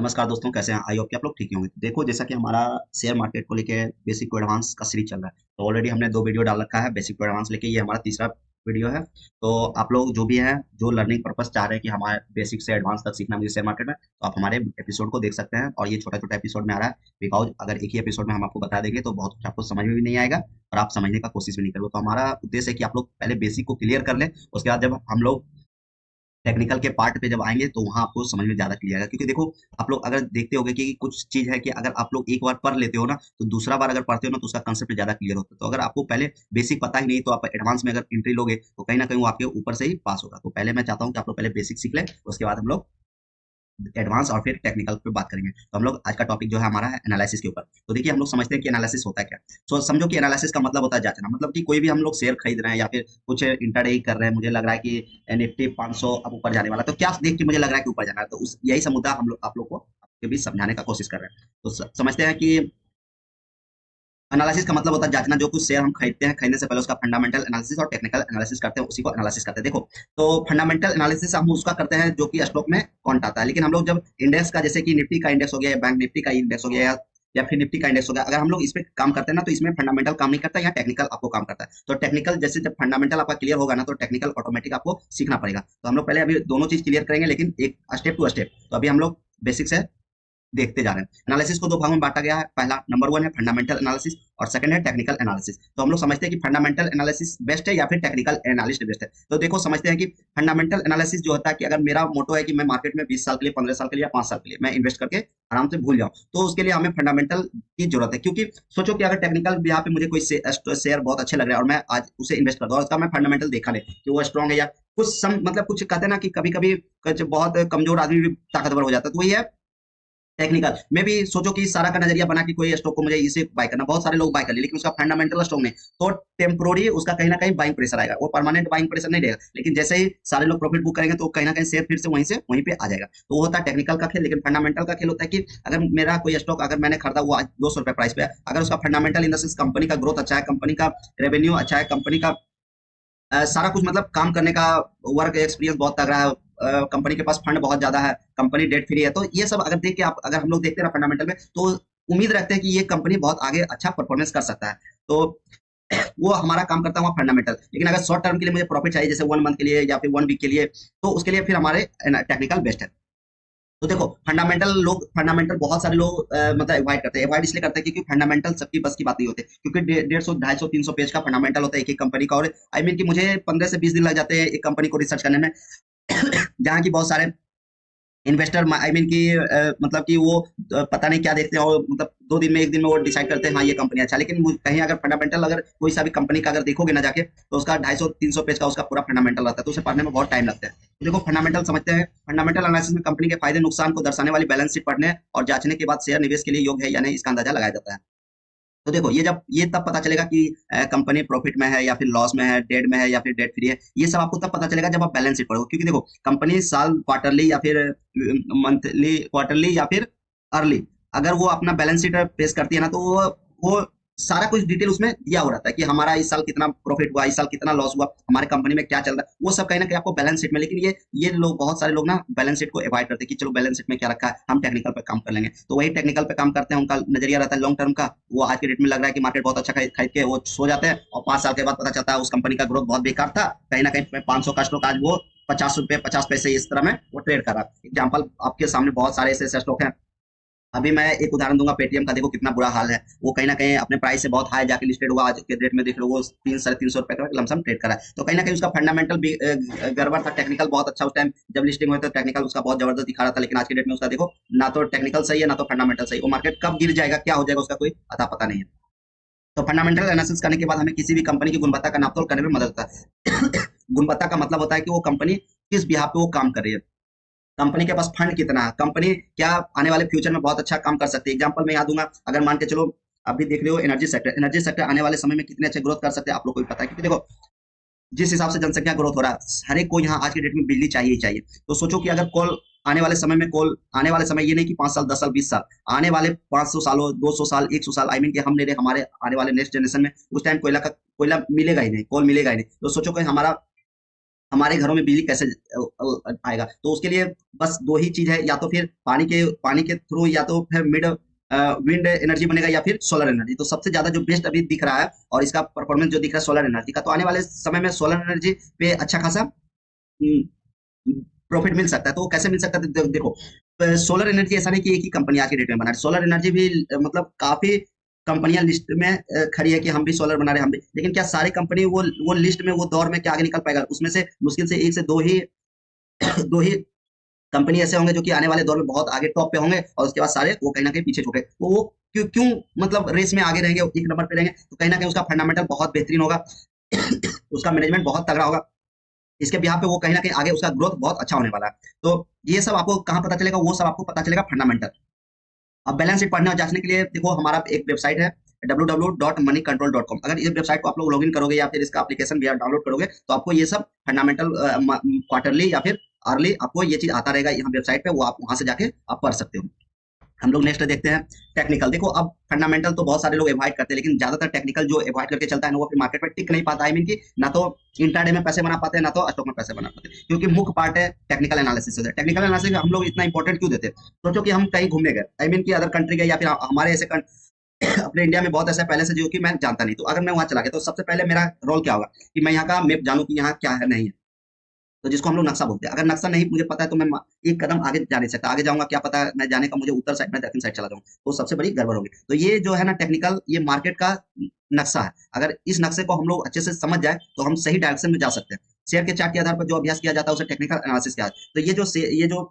नमस्कार दोस्तों, कैसे हैं? आई होप कि आप लोग ठीक ही होंगे। देखो, जैसा कि हमारा शेयर मार्केट को लेके बेसिक टू एडवांस का सीरीज चल रहा है, तो ऑलरेडी हमने 2 वीडियो डाल रखा है बेसिक टू एडवांस लेके। ये हमारा तीसरा वीडियो है। तो आप लोग जो भी हैं, जो लर्निंग पर्पस चाह रहे हैं कि हमारे बेसिक से एडवांस तक सीखना मुझे शेयर मार्केट में, तो आप हमारे एपिसोड को देख सकते हैं। और ये छोटा-छोटा एपिसोड में आ रहा है, बिकॉज़ अगर एक ही एपिसोड में हम आपको बता देंगे तो बहुत कुछ आपको समझ में भी नहीं आएगा और आप समझने का कोशिश भी नहीं करोगे। तो हमारा उद्देश्य है कि आप लोग पहले बेसिक को क्लियर कर लें, उसके बाद जब हम लोग टेक्निकल के पार्ट पे जब आएँगे तो वहाँ आपको समझ में ज़्यादा क्लियर आएगा। क्योंकि देखो, आप लोग अगर देखते होंगे कि कुछ चीज़ है कि अगर आप लोग एक बार पढ़ लेते हो ना, तो दूसरा बार अगर पढ़ते हो ना तो उसका कांसेप्ट ज़्यादा क्लियर होता है। तो अगर आपको पहले बेसिक पता ही नहीं तो आप एडवांस में अगर एंट्री लोगे तो कहीं न कहीं वो आपके ऊपर से ही पास होगा। तो पहले मैं चाहता हूँ कि आप लोग पहले बेसिक सीख लें, उसके बाद हम लोग एडवांस और फिर टेक्निकल पे बात करेंगे। तो हम लोग आज का टॉपिक जो है हमारा है एनालिसिस के ऊपर। तो देखिए, हम लोग समझते हैं कि एनालिसिस होता है क्या? सो समझो कि एनालिसिस का मतलब होता है जाँचना। मतलब कि कोई भी हम लोग शेयर खरीद रहे हैं या फिर कुछ इंट्राडे ही कर रहे हैं, मुझे लग रहा है कि निफ्टी 500 अब ऊपर जाने वाला है, तो क्या देख के मुझे लग रहा है कि ऊपर जाना है? तो उस यही सा मुद्दा हम लोग आप लोग को आपके बीच समझाने का कोशिश कर रहे हैं। तो समझते हैं कि एनालिसिस का मतलब होता है जांचना। जो कुछ शेयर हम खरीदते हैं, खरीदने से पहले उसका फंडामेंटल एनालिसिस और टेक्निकल एनालिसिस करते हैं, उसी को एनालिसिस करते हैं। देखो, तो फंडामेंटल एनालिसिस हम उसका करते हैं जो कि स्टॉक में कौन आता है। लेकिन हम लोग जब इंडेक्स का, जैसे कि निफ्टी का इंडेक्स हो गया या बैंक निफ्टी का इंडेक्स हो गया या फिर निफ्टी का इंडेक्स हो गया, अगर हम लोग इस पे काम करते हैं ना, तो इसमें फंडामेंटल काम नहीं करता, यहाँ टेक्निकल आपको काम करता है। तो टेक्निकल जैसे जब फंडामेंटल आपका क्लियर होगा ना, तो टेक्निकल ऑटोमेटिक आपको सीखना पड़ेगा। तो हम लोग पहले अभी दोनों चीज क्लियर करेंगे, लेकिन एक स्टेप टू स्टेप। तो अभी हम लोग बेसिक से देखते जा रहे हैं। एनालिसिस को दो भागों में बांटा गया है। पहला नंबर वन है फंडामेंटल एनालिसिस और सेकंड है टेक्निकल एनालिसिस। तो हम लोग समझते हैं कि फंडामेंटल एनालिसिस बेस्ट है या फिर टेक्निकल एनालिस्ट बेस्ट है। तो देखो, समझते हैं कि फंडामेंटल एनालिसिस जो होता है कि अगर मेरा मोटो है कि मैं मार्केट में 20 साल के लिए, 15 साल के लिए या 5 साल के लिए मैं इन्वेस्ट करके आराम से भूल जाऊं, तो उसके लिए हमें फंडामेंटल की जरूरत है। क्योंकि सोचो कि अगर टेक्निकल यहाँ पे मुझे कोई शेयर बहुत अच्छे लग रहे हैं और मैं आज उसे इन्वेस्ट कर दूं और उसका मैं फंडामेंटल देखा नहीं कि वो स्ट्रॉन्ग है या कुछ मतलब कुछ कहते हैं ना कि कभी कभी बहुत कमजोर आदमी भी ताकतवर हो जाता है, तो वही है टेक्निकल में भी। सोचो कि सारा का नजरिया बना कि कोई स्टॉक को मुझे इसे बाय करना, बहुत सारे लोग बाय कर लिए लेकिन उसका फंडामेंटल स्ट्रॉन्ग नहीं, तो टेम्पोररी उसका कहीं ना कहीं बाइंग प्रेशर आएगा, वो परमानेंट बाइंग प्रेशर नहीं रहेगा। लेकिन जैसे ही सारे लोग प्रॉफिट बुक करेंगे तो कहीं ना कहीं शेयर फिर से वहीं पे आ जाएगा। तो वो होता है टेक्निकल का खेल। लेकिन फंडामेंटल का खेल होता है कि अगर मेरा कोई स्टॉक अगर मैंने खरीदा वो आज 200 रुपए प्राइस पे है, अगर उसका fundamental in the sense company का ग्रोथ अच्छा है, कंपनी का रेवेन्यू अच्छा है, कंपनी का सारा कुछ मतलब काम करने का वर्क एक्सपीरियंस बहुत तगड़ा है, कंपनी के पास फंड बहुत ज्यादा है, कंपनी डेट फ्री है, तो ये सब अगर देख के आप, अगर हम लोग देखते हैं फंडामेंटल में, तो उम्मीद रखते हैं कि ये कंपनी बहुत आगे अच्छा परफॉर्मेंस कर सकता है। तो वो हमारा काम करता है वहाँ फंडामेंटल। लेकिन अगर शॉर्ट टर्म के लिए मुझे प्रॉफिट चाहिए, जैसे 1 मंथ के लिए या फिर 1 वीक के लिए, तो उसके लिए फिर हमारे टेक्निकल बेस्ट है। तो देखो, फंडामेंटल बहुत सारे लोग मतलब अवॉइड करते हैं। अवॉइड इसलिए करते हैं क्योंकि फंडामेंटल सबकी बस की बात नहीं होती, क्योंकि 150 250 300 पेज का फंडामेंटल होता है एक एक कंपनी का। और आई मीन कि मुझे 15 से 20 दिन लग जाते हैं एक कंपनी को रिसर्च करने में। जहाँ की बहुत सारे इन्वेस्टर आई मीन कि मतलब कि वो पता नहीं क्या देखते हैं और मतलब 2 दिन में 1 दिन में वो डिसाइड करते हैं हाँ ये कंपनी अच्छा। लेकिन कहीं अगर फंडामेंटल, अगर कोई सा भी कंपनी का अगर देखोगे ना जाके, तो उसका 250 300 पेज का उसका पूरा फंडामेंटल रहता है, तो उसे पढ़ने में बहुत टाइम लगता है। तो देखो, फंडामेंटल समझते हैं। फंडामेंटल एनालिसिस में कंपनी के फायदे नुकसान को दर्शाने वाली बैलेंस शीट पढ़ने और जांचने के बाद शेयर निवेश के लिए योग्य है या नहीं, इसका अंदाजा लगाया जाता है। तो देखो, ये तब पता चलेगा कि कंपनी प्रॉफिट में है या फिर लॉस में है, डेट में है या फिर डेट फ्री है। ये सब आपको तब पता चलेगा जब आप बैलेंस शीट पढ़ोगे। क्योंकि देखो, कंपनी साल क्वार्टरली या फिर मंथली, क्वार्टरली या फिर अर्ली, अगर वो अपना बैलेंस शीट पेश करती है ना, तो वो सारा कुछ डिटेल उसमें दिया हो रहता है कि हमारा इस साल कितना प्रॉफिट हुआ, इस साल कितना लॉस हुआ, हमारे कंपनी में क्या चल रहा है, वो सब कहीं ना कहीं आपको बैलेंस शीट में। लेकिन ये लोग, बहुत सारे लोग ना बैलेंस शीट को अवॉइड करते हैं कि चलो बैलेंस शीट में क्या रखा है, हम टेक्निकल पे काम कर लेंगे। तो वही टेक्निकल पे काम करते हैं, उनका नजरिया रहता है लॉन्ग टर्म का। वो आज के डेट में लग रहा है कि मार्केट बहुत अच्छा खरीद खरीद के वो सो जाते हैं, और 5 साल के बाद पता चलता है उस कंपनी का ग्रोथ बहुत बेकार था, कहीं ना कहीं 500 का स्टॉक आज वो 50 रुपए 50 पैसे इस तरह में वो ट्रेड कर रहा है। एग्जाम्पल आपके सामने बहुत सारे ऐसे स्टॉक हैं। अभी मैं एक उदाहरण दूंगा, पेटीएम का। देखो कितना बुरा हाल है, वो कहीं ना कहीं अपने प्राइस से बहुत हाई जाके लिस्टेड हुआ, आज के डेट में देख लो वो 300 350 रुपए का लमसम ट्रेड करा है। तो कहीं ना कहीं उसका फंडामेंटल भी गड़बड़ था, टेक्निकल बहुत अच्छा उस टाइम जब लिस्टिंग हुआ था, टेक्निकल उसका बहुत जबरदस्त दिखा रहा था। लेकिन आज के डेट में उसका देखो, ना तो टेक्निकल सही है ना तो फंडामेंटल सही। वो मार्केट कब गिर जाएगा, क्या हो जाएगा, उसका कोई अता पता नहीं है। तो फंडामेंटल एनालिसिस करने के बाद हमें किसी भी कंपनी की गुणवत्ता का नापतोल करने में मदद होता है। गुणवत्ता का मतलब होता है कि वो कंपनी किस बिहाफ पे वो काम कर रही है, कंपनी के पास फंड कितना है, कंपनी क्या आने वाले फ्यूचर में बहुत अच्छा काम कर सकती है। एग्जांपल मैं यहाँ दूंगा, अगर मान के चलो अभी देख रहे हो एनर्जी सेक्टर आने वाले समय में कितने अच्छे ग्रोथ कर सकते हैं, आप लोग को भी पता है। क्योंकि देखो, जिस हिसाब से जनसंख्या ग्रोथ हो रहा है, हर एक को यहाँ आज की डेट में बिजली चाहिए ही चाहिए। तो सोचो कि अगर कोल आने वाले समय, ये नहीं कि 5 साल 10 साल 20 साल, आने वाले 500 सालों, 200 साल, 100 साल, आई मीन कि हमारे आने वाले नेक्स्ट जनरेशन में उस टाइम कोयला मिलेगा ही नहीं, कोल मिलेगा ही नहीं। तो सोचो कि हमारा हमारे घरों में बिजली कैसे आएगा। तो उसके लिए बस दो ही चीज है, या तो फिर पानी के थ्रू, या तो फिर विंड एनर्जी बनेगा, या फिर सोलर एनर्जी। तो सबसे ज्यादा जो बेस्ट अभी दिख रहा है और इसका परफॉर्मेंस जो दिख रहा है सोलर एनर्जी का, तो आने वाले समय में सोलर एनर्जी पे अच्छा खासा प्रॉफिट मिल सकता है। तो वो कैसे मिल सकता है, देखो सोलर एनर्जी ऐसा नहीं कि एक ही कंपनी आज की डेट में बना रही है। सोलर एनर्जी भी मतलब काफी कंपनियां लिस्ट में खड़ी है कि हम भी सोलर बना रहे हैं, हम भी। लेकिन क्या सारी कंपनी वो लिस्ट में, वो दौर में क्या आगे निकल पाएगा? उसमें से मुश्किल से एक से दो ही दो ही कंपनी ऐसे होंगे जो कि आने वाले दौर में बहुत आगे टॉप पे होंगे, और उसके बाद सारे वो कहीं ना कहीं पीछे छूटे। तो वो क्यों क्यों मतलब रेस में आगे रहेंगे, एक नंबर पे रहेंगे? तो कहीं ना कहीं उसका फंडामेंटल बहुत बेहतरीन होगा, उसका मैनेजमेंट बहुत तगड़ा होगा। इसके बिहाफ पे वो कहीं ना कहीं आगे उसका ग्रोथ बहुत अच्छा होने वाला है। तो ये सब आपको कहाँ पता चलेगा? वो सब आपको पता चलेगा फंडामेंटल। अब बैलेंस शीट पढ़ने और जांचने के लिए देखो हमारा एक वेबसाइट है www.moneycontrol.com। अगर इस वेबसाइट को आप लोग लॉगिन करोगे या फिर इसका एप्लीकेशन भी आप डाउनलोड करोगे, तो आपको ये सब फंडामेंटल क्वार्टरली या फिर अर्ली आपको ये चीज आता रहेगा यहाँ वेबसाइट पे, वो आप वहां से जाके आप पढ़ सकते हो। हम लोग नेक्स्ट देखते हैं टेक्निकल। देखो अब फंडामेंटल तो बहुत सारे लोग अवॉइड करते हैं, लेकिन ज्यादातर टेक्निकल जो अवॉइड करके चलता है ना, वो फिर मार्केट में टिक नहीं पाता। आई मीन कि ना तो इंट्राडे में पैसे बना पाते हैं, ना तो स्टॉक में पैसे बना पाते हैं, क्योंकि मुख्य पार्ट है टेक्निकल एनालिसिस। टेक्निकल एनालिसिस हम लोग इतना इंपॉर्टेंट क्यों देते हैं? सोचो कि हम कहीं घूमने गए, आई मीन कि अदर कंट्री गए, या फिर हमारे ऐसे अपने इंडिया में बहुत ऐसा पहले से जो कि मैं जानता नहीं, तो अगर मैं वहां चला गया तो सबसे पहले मेरा रोल क्या होगा कि मैं यहाँ का मैप जानूं कि यहाँ क्या है नहीं है। तो जिसको हम लोग नक्शा बोलते हैं, अगर नक्शा नहीं मुझे पता है तो मैं एक कदम आगे जा नहीं सकता। आगे जाऊंगा क्या पता मैं जाने का मुझे उत्तर साइड में दक्षिण साइड चला जाऊं, तो सबसे बड़ी गड़बड़ होगी। तो ये जो है ना टेक्निकल, ये मार्केट का नक्शा है। अगर इस नक्शे को हम लोग अच्छे से समझ जाए तो हम सही डायरेक्शन में जा सकते हैं। शेयर के चार्ट के आधार पर जो अभ्यास किया जाता है उसे टेक्निकल एनालिसिस किया जाता है। तो ये जो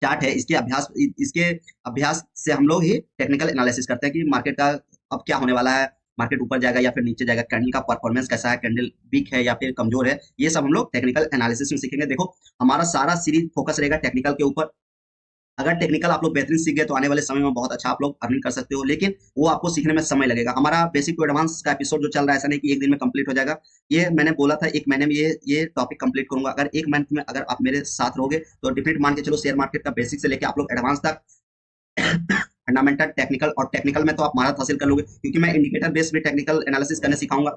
चार्ट है, इसके अभ्यास से हम लोग ही टेक्निकल एनालिसिस करते हैं कि मार्केट का अब क्या होने वाला है, मार्केट ऊपर जाएगा या फिर नीचे जाएगा, कैंडल का परफॉर्मेंस कैसा है, कैंडल वीक है या फिर कमजोर है। ये सब हम लोग टेक्निकल एनालिसिस में सीखेंगे। देखो हमारा सारा सीरीज फोकस रहेगा टेक्निकल के ऊपर। अगर टेक्निकल आप लोग बेहतरीन सीख गए तो आने वाले समय में बहुत अच्छा आप लोग अर्निंग कर सकते हो, लेकिन वो आपको सीखने में समय लगेगा। हमारा बेसिक टू एडवांस का एपिसोड जो चल रहा है, ऐसा नहीं कि एक दिन में कंप्लीट हो जाएगा। ये मैंने बोला था एक महीने में ये टॉपिक कंप्लीट करूंगा। अगर एक मंथ में अगर आप मेरे साथ रहोगे तो डिफरेंट मान के चलो, शेयर मार्केट का बेसिक से लेकर आप लोग एडवांस तक फंडामेंटल, टेक्निकल, और टेक्निकल में तो आप महारत हासिल कर लोगे, क्योंकि मैं इंडिकेटर बेस्ड में टेक्निकल एनालिसिस करने सिखाऊंगा।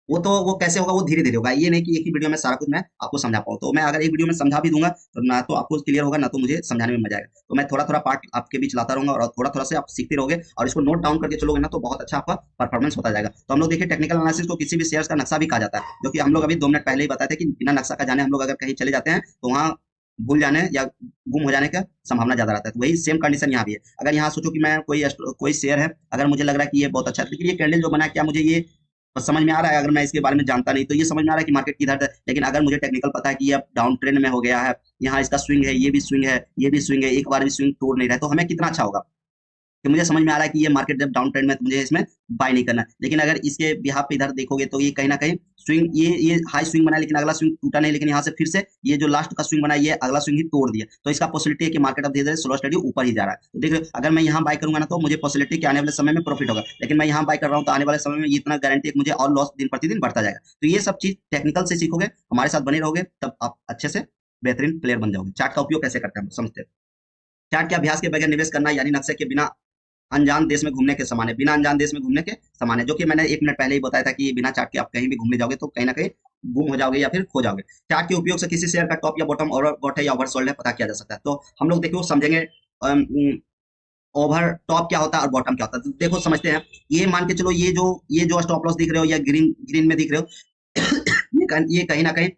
वो कैसे होगा, वो धीरे धीरे होगा। ये नहीं कि एक ही वीडियो में सारा कुछ मैं आपको समझा पाऊँ। तो मैं अगर एक वीडियो में समझा भी दूंगा तो ना तो आपको क्लियर होगा, ना तो मुझे समझाने में मजा आएगा। तो मैं थोड़ा थोड़ा पार्ट आपके बीच लाता रहूंगा, और थोड़ा थोड़ा से आप सीखते रहोगे और इसको नोट डाउन करके चलोगे ना, तो बहुत अच्छा आपका परफॉर्मेंस होता जाएगा। तो हम लोग देखिए टेक्निकल एनालिसिस को किसी भी शेयर्स का नक्शा भी कहा जाता है, जो कि हम लोग अभी 2 मिनट पहले ही बताए थे कि बिना नक्शा का जाने हम लोग अगर कहीं चले जाते हैं तो वहाँ भूल जाने या गुम हो जाने का संभावना ज्यादा रहता है। तो वही सेम कंडीशन यहाँ भी है। अगर यहाँ सोचो कि मैं कोई शेयर है, अगर मुझे लग रहा है कि ये बहुत अच्छा है, लेकिन ये कैंडल जो बना है क्या मुझे ये समझ में आ रहा है? अगर मैं इसके बारे में जानता नहीं तो ये समझ में आ रहा है कि मार्केट किधर है। लेकिन अगर मुझे टेक्निकल पता है कि ये अब डाउन ट्रेंड में हो गया है, यहाँ इसका स्विंग है, ये भी स्विंग है, ये भी स्विंग है, एक बार भी स्विंग तोड़ नहीं रहा है, तो हमें कितना अच्छा होगा कि मुझे समझ में आ रहा है कि ये मार्केट जब डाउन ट्रेंड में तो मुझे इसमें बाय नहीं करना है। लेकिन अगर इसके बिहाफ पे इधर देखोगे तो ये कहीं ना कहीं स्विंग, ये हाई स्विंग बना है, लेकिन अगला स्विंग टूटा नहीं, लेकिन यहाँ से फिर से ये जो लास्ट का स्विंग बना है, ये अगला स्विंग ही तोड़ दिया। तो इसका पॉसिबिलिटी है कि मार्केट अब धीरे धीरे स्लो स्टडी ऊपर ही जा रहा है। तो देखिए अगर मैं यहाँ बाय करूंगा ना तो मुझे पॉसिबिलिटी कि आने वाले समय में प्रॉफिट होगा, लेकिन मैं यहाँ बाय कर रहा हूँ तो आने वाले समय में इतना गारंटी मुझे और लॉस दिन प्रतिदिन बढ़ता जाएगा। तो ये सब चीज टेक्निकल से सीखोगे, हमारे साथ बने रहोगे, तब आप अच्छे से बेहतरीन प्लेयर बन जाओगे। चार्ट का उपयोग कैसे करते हैं हम समझते हैं। चार्ट के अभ्यास के बगैर निवेश करना यानी नक्शे के बिना अनजान देश में घूमने के समान है, बिना अनजान देश में घूमने के समान है। जो कि मैंने 1 मिनट पहले ही बताया था कि बिना चार्ट के आप कहीं भी घूमने जाओगे तो कहीं ना कहीं गुम हो जाओगे या फिर खो जाओगे। चार्ट के उपयोग से किसी शेयर का टॉप या बॉटम ओवरबॉट है या ओवरसोल्ड है पता किया जा सकता है। तो हम लोग देखो समझेंगे ओवर टॉप क्या होता है और बॉटम क्या होता है। तो देखो समझते हैं। ये मान के चलो ये जो स्टॉप लॉस दिख रहे हो या ग्रीन ग्रीन में दिख रहे हो ये कहीं ना कहीं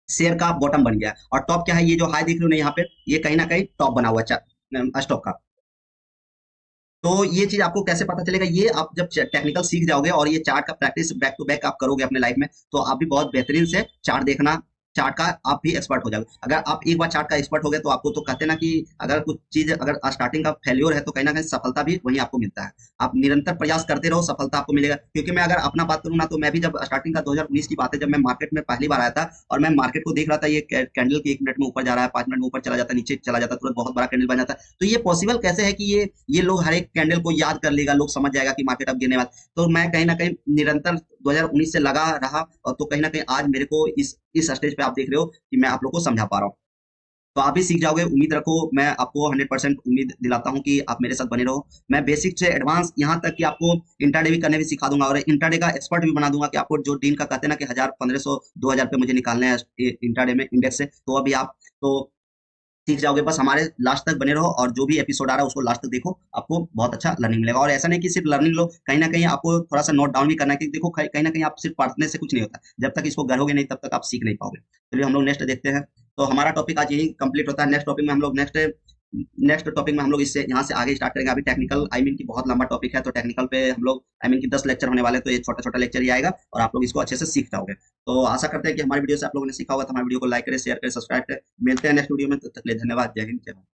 शेयर का बॉटम बन गया, और टॉप क्या है, ये जो हाई दिख रहे हो ना यहाँ पे, ये कहीं ना कहीं टॉप बना हुआ है स्टॉक का। तो ये चीज आपको कैसे पता चलेगा? ये आप जब टेक्निकल सीख जाओगे और ये चार्ट का प्रैक्टिस बैक टू बैक आप करोगे अपने लाइफ में, तो आप भी बहुत बेहतरीन से चार्ट देखना, चार्ट का आप भी एक्सपर्ट हो जाओगे। अगर आप एक बार चार्ट का एक्सपर्ट हो गए तो आपको तो कहते हैं ना कि अगर कुछ चीज अगर स्टार्टिंग का फेल्योर है तो कहीं ना कहीं सफलता भी वहीं आपको मिलता है। आप निरंतर प्रयास करते रहो, सफलता आपको मिलेगा। क्योंकि मैं अगर अपना बात करूँ ना, तो मैं भी जब स्टार्टिंग का 2019 की बात है, जब मैं मार्केट में पहली बार आया था और मैं मार्केट को देख रहा था, ये कैंडल की 1 मिनट में ऊपर जा रहा है, 5 मिनट में ऊपर चला जाता है, नीचे चला जाता है, तुरंत बहुत बड़ा कैंडल बन जाता है। तो ये पॉसिबल कैसे है कि ये लोग हर एक कैंडल को याद कर लेगा, लोग समझ जाएगा कि मार्केट अब गिरने वाला। तो मैं कहीं ना कहीं निरंतर 2019 से लगा रहा, और तो कहीं ना कहीं आज मेरे को इस स्टेज पे आप देख रहे हो कि मैं आप लोग को समझा पा रहा हूँ। तो आप भी सीख जाओगे, उम्मीद रखो। मैं आपको 100% उम्मीद दिलाता हूँ कि आप मेरे साथ बने रहो। मैं बेसिक से एडवांस यहाँ तक कि आपको इंट्राडे भी करने भी सिखा दूंगा, और इंट्राडे का एक्सपर्ट भी बना दूंगा कि आपको जो दिन का कहते हैं ना कि 1000, 1500, 2000 रुपये मुझे निकालने हैं इंट्राडे में इंडेक्स से, तो अभी आप तो सीख जाओगे। बस हमारे लास्ट तक बने रहो, और जो भी एपिसोड आ रहा है उसको लास्ट तक देखो, आपको बहुत अच्छा लर्निंग मिलेगा। और ऐसा नहीं कि सिर्फ लर्निंग लो, कहीं ना कहीं आपको थोड़ा सा नोट डाउन भी करना है, कि देखो कहीं ना कहीं आप सिर्फ पढ़ने से कुछ नहीं होता, जब तक इसको गढ़ोगे नहीं तब तक आप सीख नहीं पाओगे। चलिए हम लोग नेक्स्ट देखते हैं। तो हमारा टॉपिक आज यही कंप्लीट होता है। नेक्स्ट टॉपिक में हम लोग नेक्स्ट टॉपिक में हम लोग इससे यहाँ से आगे स्टार्ट करेंगे। अभी टेक्निकल आई मीन की बहुत लंबा टॉपिक है, तो टेक्निकल पे हम लोग आई मीन की 10 लेक्चर होने वाले हैं, तो ये छोटा छोटा लेक्चर ही आएगा और आप लोग इसको अच्छे से सीख जाओगे। तो आशा करते हैं कि हमारी वीडियो से आप लोगों ने सीखा होगा। तो हमारी वीडियो को लाइक करें, शेयर करें, सब्सक्राइब करें। मिलते हैं नेक्स्ट वीडियो में, तब तक के लिए धन्यवाद। जय हिंद, जय भारत।